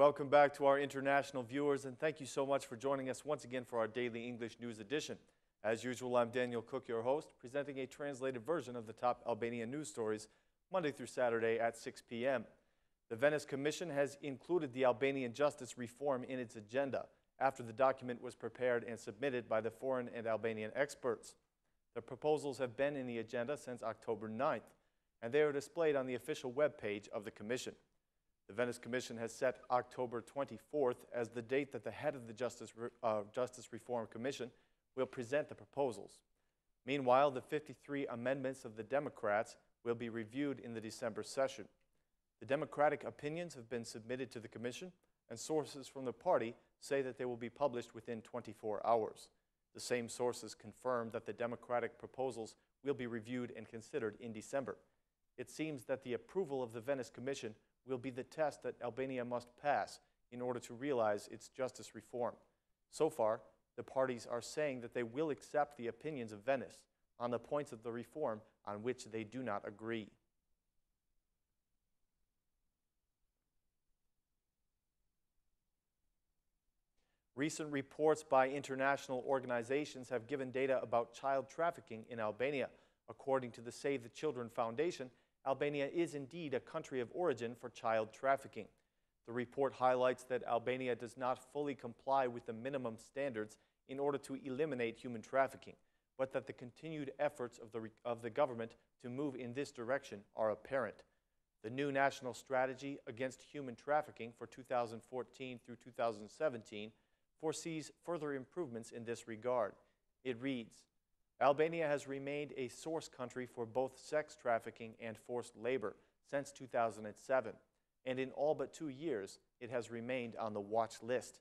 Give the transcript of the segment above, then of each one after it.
Welcome back to our international viewers, and thank you so much for joining us once again for our daily English news edition. As usual, I'm Daniel Cook, your host, presenting a translated version of the top Albanian news stories Monday through Saturday at 6 p.m. The Venice Commission has included the Albanian justice reform in its agenda after the document was prepared and submitted by the foreign and Albanian experts. The proposals have been in the agenda since October 9th, and they are displayed on the official webpage of the Commission. The Venice Commission has set October 24th as the date that the head of the Justice Reform Commission will present the proposals. Meanwhile, the 53 amendments of the Democrats will be reviewed in the December session. The Democratic opinions have been submitted to the Commission, and sources from the party say that they will be published within 24 hours. The same sources confirm that the Democratic proposals will be reviewed and considered in December. It seems that the approval of the Venice Commission will be the test that Albania must pass in order to realize its justice reform. So far, the parties are saying that they will accept the opinions of Venice on the points of the reform on which they do not agree. Recent reports by international organizations have given data about child trafficking in Albania. According to the Save the Children Foundation, Albania is indeed a country of origin for child trafficking. The report highlights that Albania does not fully comply with the minimum standards in order to eliminate human trafficking, but that the continued efforts of the government to move in this direction are apparent. The new national strategy against human trafficking for 2014 through 2017 foresees further improvements in this regard. It reads, Albania has remained a source country for both sex trafficking and forced labor since 2007, and in all but 2 years, it has remained on the watch list.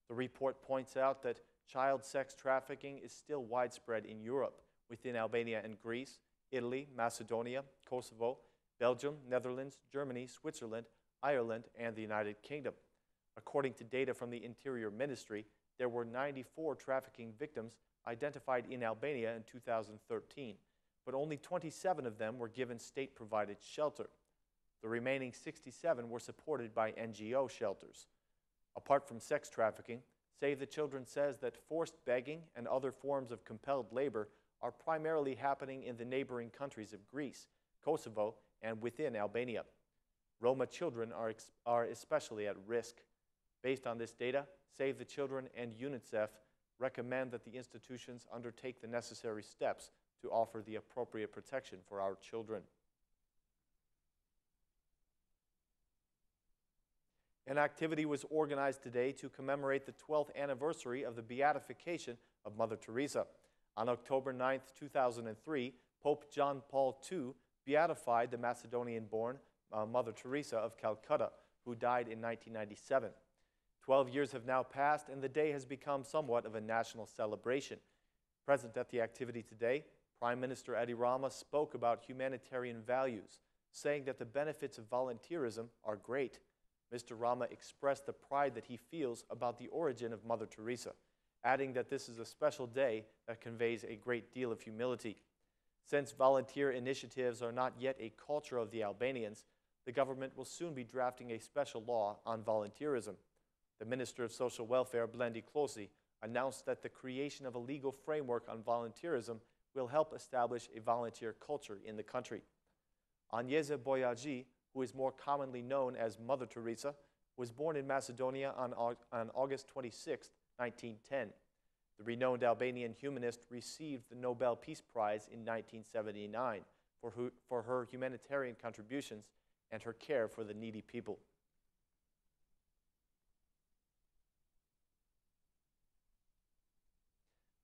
The report points out that child sex trafficking is still widespread in Europe, within Albania and Greece, Italy, Macedonia, Kosovo, Belgium, Netherlands, Germany, Switzerland, Ireland, and the United Kingdom. According to data from the Interior Ministry, there were 94 trafficking victims identified in Albania in 2013, but only 27 of them were given state-provided shelter. The remaining 67 were supported by NGO shelters. Apart from sex trafficking, Save the Children says that forced begging and other forms of compelled labor are primarily happening in the neighboring countries of Greece, Kosovo, and within Albania. Roma children are especially at risk. Based on this data, Save the Children and UNICEF recommend that the institutions undertake the necessary steps to offer the appropriate protection for our children. An activity was organized today to commemorate the 12th anniversary of the beatification of Mother Teresa. On October 9, 2003, Pope John Paul II beatified the Macedonian-born Mother Teresa of Calcutta, who died in 1997. 12 years have now passed, and the day has become somewhat of a national celebration. Present at the activity today, Prime Minister Edi Rama spoke about humanitarian values, saying that the benefits of volunteerism are great. Mr. Rama expressed the pride that he feels about the origin of Mother Teresa, adding that this is a special day that conveys a great deal of humility. Since volunteer initiatives are not yet a culture of the Albanians, the government will soon be drafting a special law on volunteerism. The Minister of Social Welfare, Blendi Klosi, announced that the creation of a legal framework on volunteerism will help establish a volunteer culture in the country. Agnese Boyaji, who is more commonly known as Mother Teresa, was born in Macedonia on August 26, 1910. The renowned Albanian humanist received the Nobel Peace Prize in 1979 for her humanitarian contributions and her care for the needy people.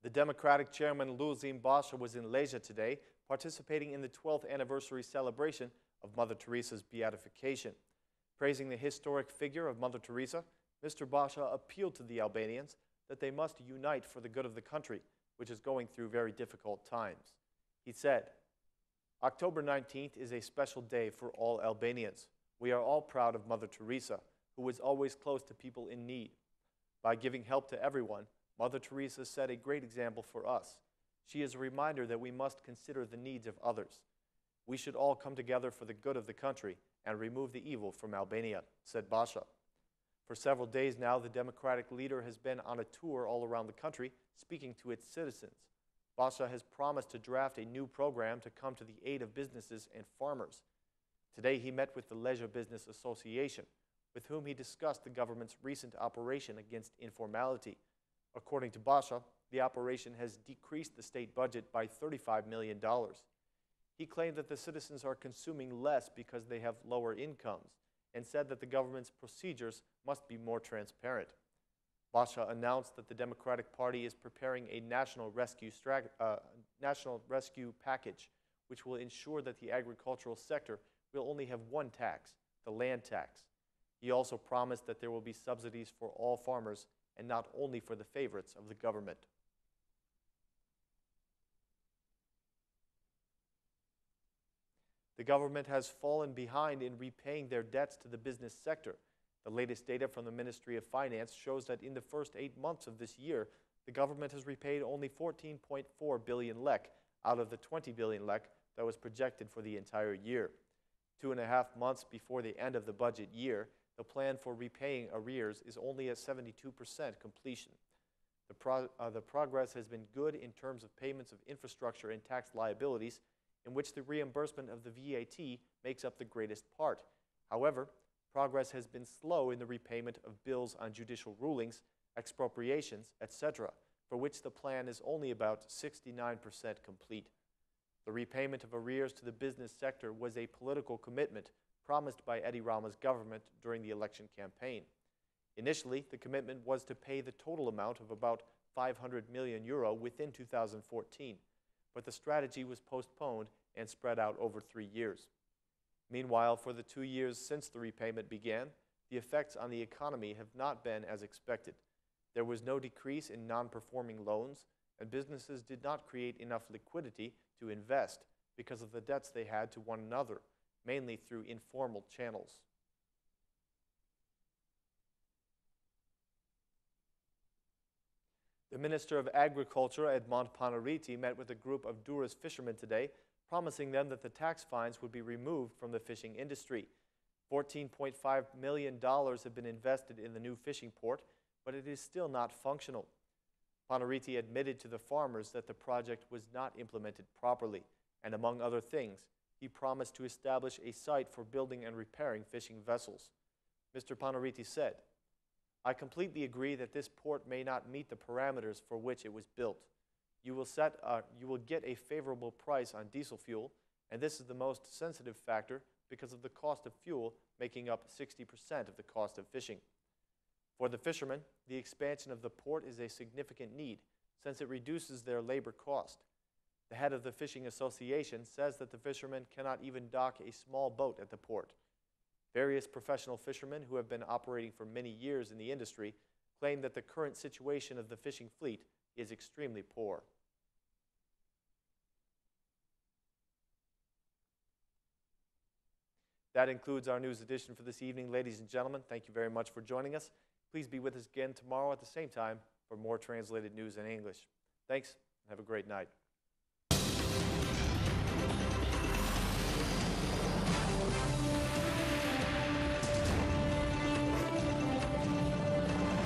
The Democratic chairman Lulzim Basha was in Leja today, participating in the 12th anniversary celebration of Mother Teresa's beatification. Praising the historic figure of Mother Teresa, Mr. Basha appealed to the Albanians that they must unite for the good of the country, which is going through very difficult times. He said, October 19th is a special day for all Albanians. We are all proud of Mother Teresa, who was always close to people in need. By giving help to everyone, Mother Teresa set a great example for us. She is a reminder that we must consider the needs of others. We should all come together for the good of the country and remove the evil from Albania, said Basha. For several days now, the Democratic leader has been on a tour all around the country, speaking to its citizens. Basha has promised to draft a new program to come to the aid of businesses and farmers. Today, he met with the Leisure Business Association, with whom he discussed the government's recent operation against informality. According to Basha, the operation has decreased the state budget by $35 million. He claimed that the citizens are consuming less because they have lower incomes, and said that the government's procedures must be more transparent. Basha announced that the Democratic Party is preparing a national rescue package, which will ensure that the agricultural sector will only have one tax, the land tax. He also promised that there will be subsidies for all farmers and not only for the favorites of the government. The government has fallen behind in repaying their debts to the business sector. The latest data from the Ministry of Finance shows that in the first 8 months of this year, the government has repaid only 14.4 billion lek out of the 20 billion lek that was projected for the entire year. 2.5 months before the end of the budget year, the plan for repaying arrears is only at 72% completion. The progress has been good in terms of payments of infrastructure and tax liabilities, in which the reimbursement of the VAT makes up the greatest part. However, progress has been slow in the repayment of bills on judicial rulings, expropriations, etc., for which the plan is only about 69% complete. The repayment of arrears to the business sector was a political commitment promised by Edi Rama's government during the election campaign. Initially, the commitment was to pay the total amount of about €500 million within 2014, but the strategy was postponed and spread out over 3 years. Meanwhile, for the 2 years since the repayment began, the effects on the economy have not been as expected. There was no decrease in non-performing loans, and businesses did not create enough liquidity to invest because of the debts they had to one another, mainly through informal channels. The Minister of Agriculture, Edmond Panariti, met with a group of Duras fishermen today, promising them that the tax fines would be removed from the fishing industry. $14.5 million have been invested in the new fishing port, but it is still not functional. Panariti admitted to the farmers that the project was not implemented properly, and among other things, he promised to establish a site for building and repairing fishing vessels. Mr. Panariti said, "I completely agree that this port may not meet the parameters for which it was built. You will get a favorable price on diesel fuel, and this is the most sensitive factor because of the cost of fuel making up 60% of the cost of fishing. For the fishermen, the expansion of the port is a significant need since it reduces their labor cost. The head of the Fishing Association says that the fishermen cannot even dock a small boat at the port. Various professional fishermen who have been operating for many years in the industry claim that the current situation of the fishing fleet is extremely poor." That includes our news edition for this evening. Ladies and gentlemen, thank you very much for joining us. Please be with us again tomorrow at the same time for more translated news in English. Thanks, and have a great night.